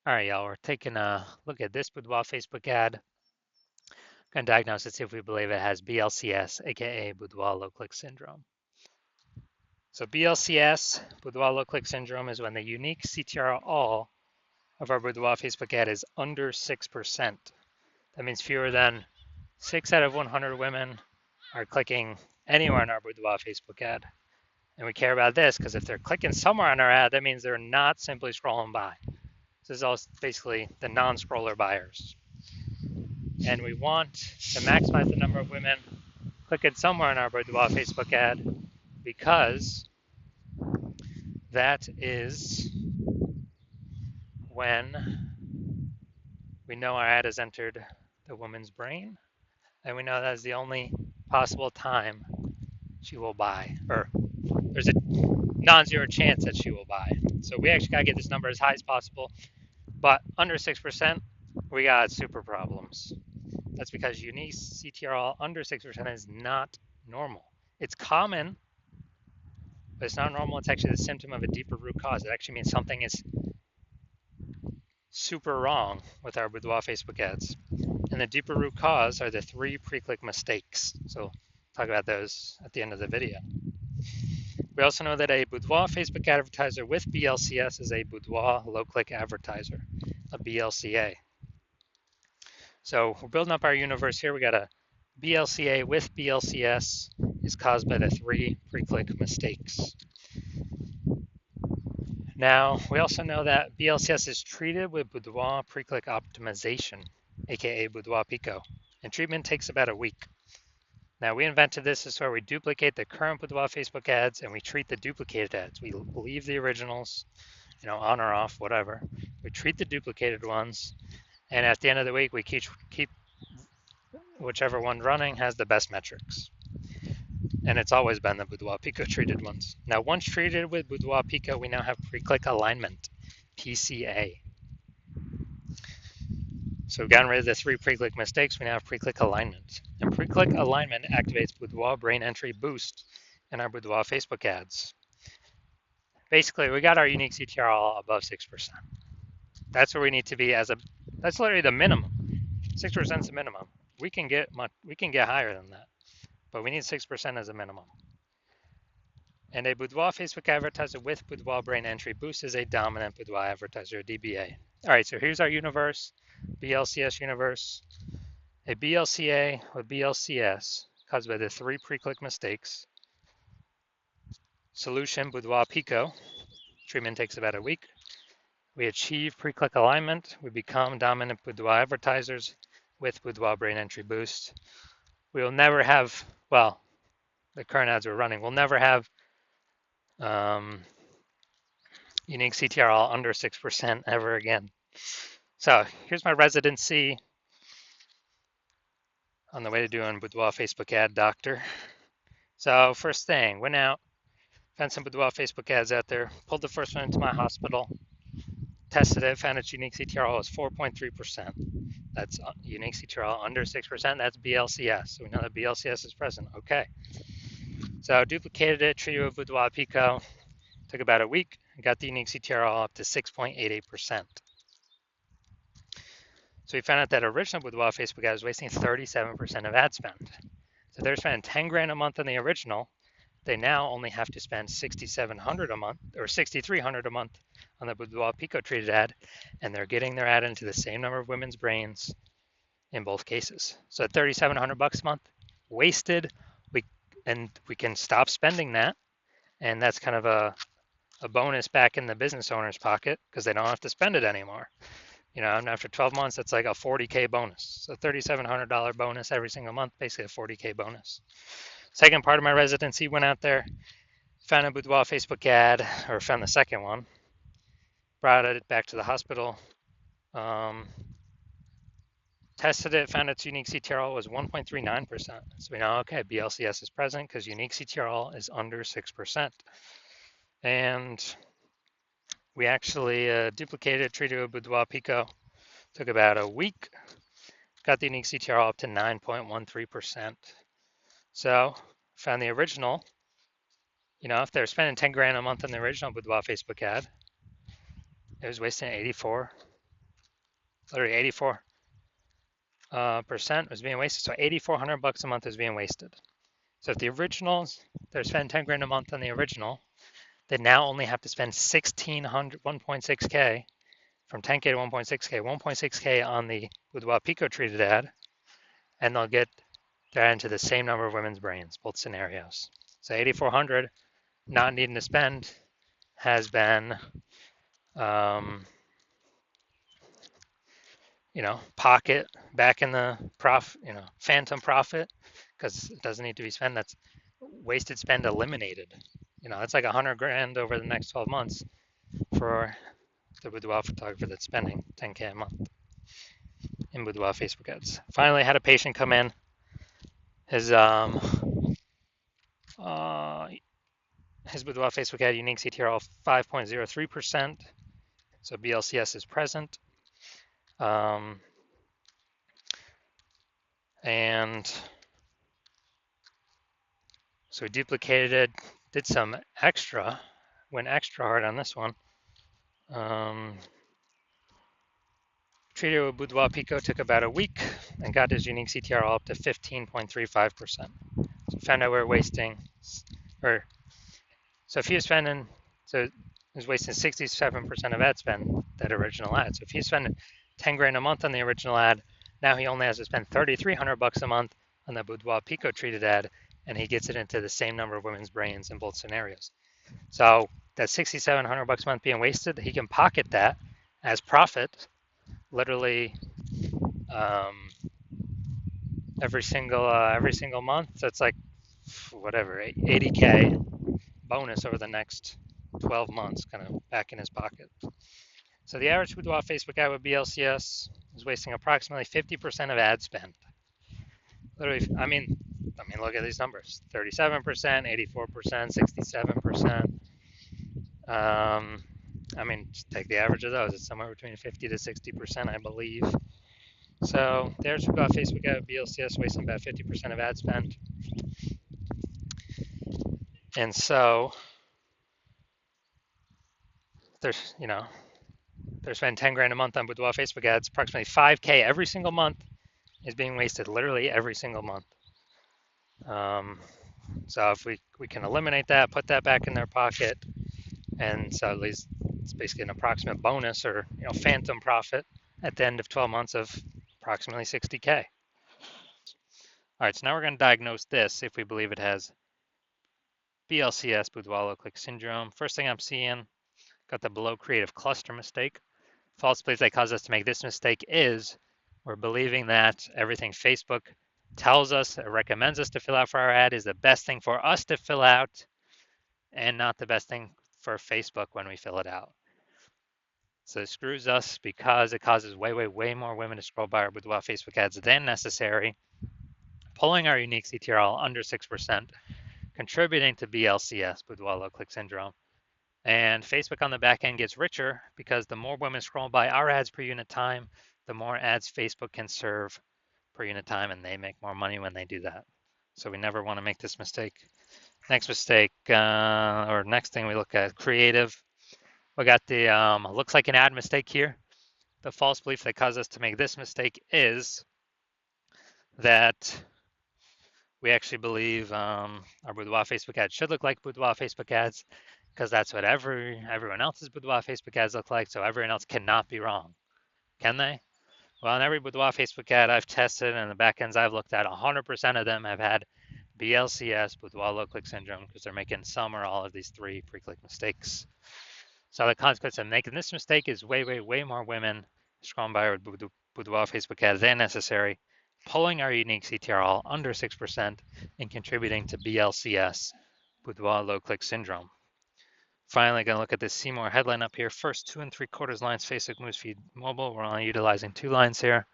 All right, y'all, we're taking a look at this Boudoir Facebook ad. Going to diagnose it, see if we believe it has BLCS, aka Boudoir low click syndrome. So BLCS, Boudoir low click syndrome, is when the unique CTR all of our Boudoir Facebook ad is under 6%. That means fewer than 6 out of 100 women are clicking anywhere on our Boudoir Facebook ad. And we care about this because if they're clicking somewhere on our ad, that means they're not simply scrolling by. This is all basically the non-scroller buyers. And we want to maximize the number of women clicking somewhere on our Boudoir Facebook ad because that is when we know our ad has entered the woman's brain and we know that is the only possible time she will buy, or there's a non-zero chance that she will buy. So we actually got to get this number as high as possible, but under 6%, we got super problems. That's because unique CTRL under 6% is not normal. It's common, but it's not normal. It's actually the symptom of a deeper root cause. It actually means something is super wrong with our Boudoir Facebook ads. And the deeper root cause are the 3 pre-click mistakes. So we'll talk about those at the end of the video. We also know that a Boudoir Facebook advertiser with BLCS is a Boudoir low-click advertiser, a BLCA. So we're building up our universe here. We got a BLCA with BLCS is caused by the 3 pre-click mistakes. Now, we also know that BLCS is treated with Boudoir pre-click optimization, aka Boudoir Pico, and treatment takes about a week. Now, we invented this is where we duplicate the current Boudoir Facebook ads and we treat the duplicated ads. We leave the originals, on or off, whatever. We treat the duplicated ones, and at the end of the week, we keep whichever one running has the best metrics. And it's always been the Boudoir Pico treated ones. Now, once treated with Boudoir Pico, we now have pre-click alignment, PCA. So we've gotten rid of the 3 pre-click mistakes. We now have pre-click alignment. And pre-click alignment activates Boudoir brain entry boost in our Boudoir Facebook ads. Basically, we got our unique CTR above 6%. That's where we need to be that's literally the minimum. 6% is the minimum. We can get higher than that, but we need 6% as a minimum. And a Boudoir Facebook advertiser with Boudoir brain entry boost is a dominant Boudoir advertiser, DBA. All right, so here's our universe, BLCS universe. A BLCA with BLCS caused by the 3 pre-click mistakes. Solution, Boudoir Pico. Treatment takes about a week. We achieve pre-click alignment. We become dominant Boudoir advertisers with Boudoir brain entry boost. We will never have, well, the current ads we're running, we'll never have unique CTRL under 6% ever again. So here's my residency on the way to doing Boudoir Facebook ad doctor. So first thing, went out, found some Boudoir Facebook ads out there, pulled the first one into my hospital, tested it, found its unique CTRL was 4.3%. That's unique CTRL under 6%, that's BLCS. So we know that BLCS is present, okay. So duplicated it, treated with Boudoir Pico, took about a week, got the unique CTRL up to 6.88%. So we found out that original Boudoir Facebook ad was wasting 37% of ad spend. So they're spending 10 grand a month on the original. They now only have to spend 6,700 a month or 6,300 a month on the Boudoir Pico treated ad, and they're getting their ad into the same number of women's brains in both cases. So at 3,700 bucks a month, wasted. We can stop spending that, and that's kind of a bonus back in the business owner's pocket because they don't have to spend it anymore. And after 12 months, that's like a 40K bonus. So $3,700 bonus every single month, basically a 40K bonus. Second part of my residency, went out there, found a Boudoir Facebook ad, or found the second one, brought it back to the hospital, tested it, found its unique CTRL was 1.39%. So we know, okay, BLCS is present because unique CTRL is under 6%. And we actually duplicated, treated with Boudoir Pico. Took about a week. Got the unique CTRL up to 9.13%. So found the original. If they're spending 10 grand a month on the original Boudoir Facebook ad, it was wasting 84 literally 84 percent was being wasted. So $8,400 a month is being wasted. So if the originals, they're spending 10 grand a month on the original, they now only have to spend 1,600, 1.6K from 10K to 1.6K, 1.6K on the Boudoir Pico treated ad, and they'll get that into the same number of women's brains, both scenarios. So 8,400 not needing to spend has been, pocket back in the phantom profit because it doesn't need to be spent. That's wasted spend eliminated. That's like 100 grand over the next 12 months for the boudoir photographer that's spending 10K a month in boudoir Facebook ads. Finally, had a patient come in. His boudoir Facebook ad unique CTRL 5.03%. So BLCS is present. And so we duplicated it, did some extra, went extra hard on this one. Treated with Boudoir Pico, took about a week and got his unique CTRL up to 15.35%. So found out we were wasting, so if he was spending, so he was wasting 67% of ad spend, that original ad. So if he's spending 10 grand a month on the original ad, now he only has to spend $3,300 a month on the Boudoir Pico treated ad, and he gets it into the same number of women's brains in both scenarios. So that $6,700 a month being wasted, he can pocket that as profit, literally every single month. So it's like whatever, 80K bonus over the next 12 months, kind of back in his pocket. So the average Boudoir Facebook ad with BLCS is wasting approximately 50% of ad spend. Literally, I mean, look at these numbers: 37%, 84%, 67%. Just take the average of those. It's somewhere between 50 to 60%, I believe. So there's Boudoir Facebook ad with BLCS wasting about 50% of ad spend. And so they're spending 10 grand a month on Boudoir Facebook ads. Approximately 5K every single month is being wasted, literally every single month. So if we can eliminate that, put that back in their pocket, and so at least it's basically an approximate bonus or phantom profit at the end of 12 months of approximately 60K. All right, so now we're going to diagnose this if we believe it has BLCS, Boudoir low click syndrome. First thing I'm seeing, got the below creative cluster mistake. False belief that caused us to make this mistake is we're believing that everything Facebook tells us or recommends us to fill out for our ad is the best thing for us to fill out and not the best thing for Facebook when we fill it out. So it screws us because it causes way more women to scroll by our Boudoir Facebook ads than necessary, pulling our unique CTRL under 6%, contributing to BLCS, Boudoir low click syndrome. And Facebook on the back end gets richer because the more women scroll by our ads per unit time, the more ads Facebook can serve per unit time, and they make more money when they do that. So we never want to make this mistake. Next mistake, or next thing we look at, creative. We got the, looks like an ad mistake here. The false belief that caused us to make this mistake is that we actually believe our Boudoir Facebook ads should look like Boudoir Facebook ads because that's what everyone else's Boudoir Facebook ads look like, so everyone else cannot be wrong. Can they? Well, in every Boudoir Facebook ad I've tested and the backends I've looked at, 100% of them have had BLCS, Boudoir low click syndrome, because they're making some or all of these 3 pre-click mistakes. So the consequence of making this mistake is way more women scrolling by our Boudoir Facebook ad than necessary, pulling our unique CTRL under 6% and contributing to BLCS, Boudoir low click syndrome. Finally, going to look at this See More headline up here. First 2 3/4 lines, Facebook newsfeed mobile. We're only utilizing 2 lines here.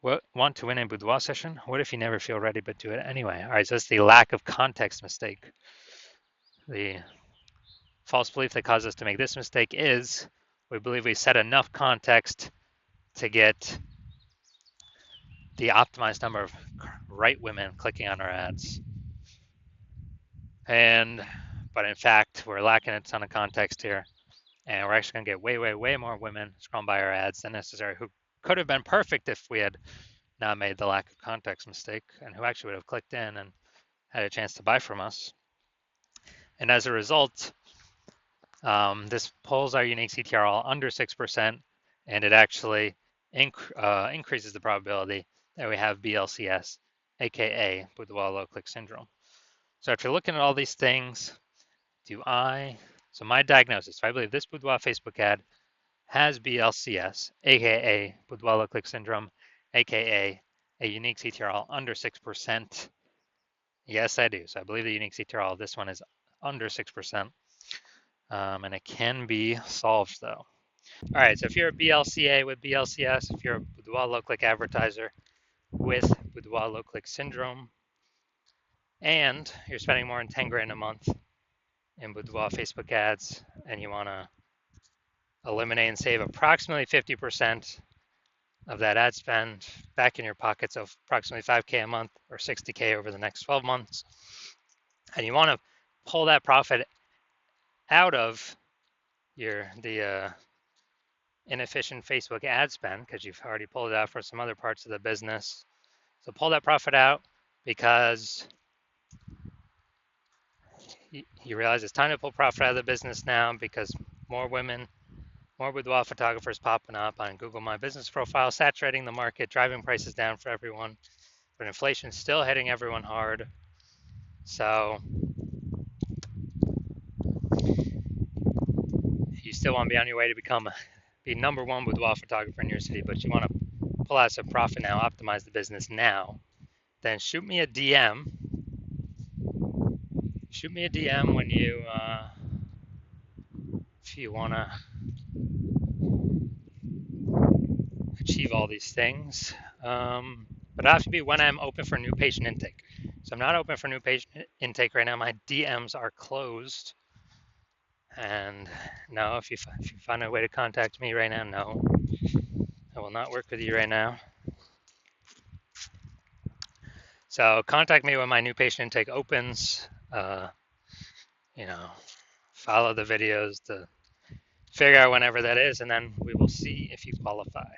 Want to win a boudoir session? What if you never feel ready but do it anyway? All right, so that's the lack of context mistake. The false belief that caused us to make this mistake is we believe we set enough context to get the optimized number of right women clicking on our ads. But in fact, we're lacking a ton of context here. And we're actually going to get way, way, way more women scrolling by our ads than necessary who could have been perfect if we had not made the lack of context mistake and who actually would have clicked in and had a chance to buy from us. And as a result, this pulls our unique CTR under 6%, and it actually increases the probability that we have BLCS, aka Boudoir low click syndrome. So after looking at all these things, so my diagnosis, if I believe this Boudoir Facebook ad has BLCS, aka Boudoir low click syndrome, aka a unique CTRL under 6%. Yes, I do. So I believe the unique CTRL, this one is under 6%. And it can be solved though. All right, so if you're a BLCA with BLCS, if you're a Boudoir low click advertiser with Boudoir low click syndrome, and you're spending more than 10 grand a month in Boudoir Facebook ads, and you want to eliminate and save approximately 50% of that ad spend back in your pockets of approximately 5K a month or 60K over the next 12 months, and you want to pull that profit out of the inefficient Facebook ad spend because you've already pulled it out for some other parts of the business. So pull that profit out because you realize it's time to pull profit out of the business now because more women, more boudoir photographers popping up on Google My Business profile, saturating the market, driving prices down for everyone. But inflation's still hitting everyone hard. So you still want to be on your way to be number one boudoir photographer in your city, but you want to pull out some profit now, optimize the business now. Then shoot me a DM. Shoot me a DM when if you want to achieve all these things. But it has to be when I'm open for new patient intake. So I'm not open for new patient intake right now. My DMs are closed. And no, if you find a way to contact me right now, no, I will not work with you right now. So contact me when my new patient intake opens. Follow the videos to figure out whenever that is, and then we will see if you qualify.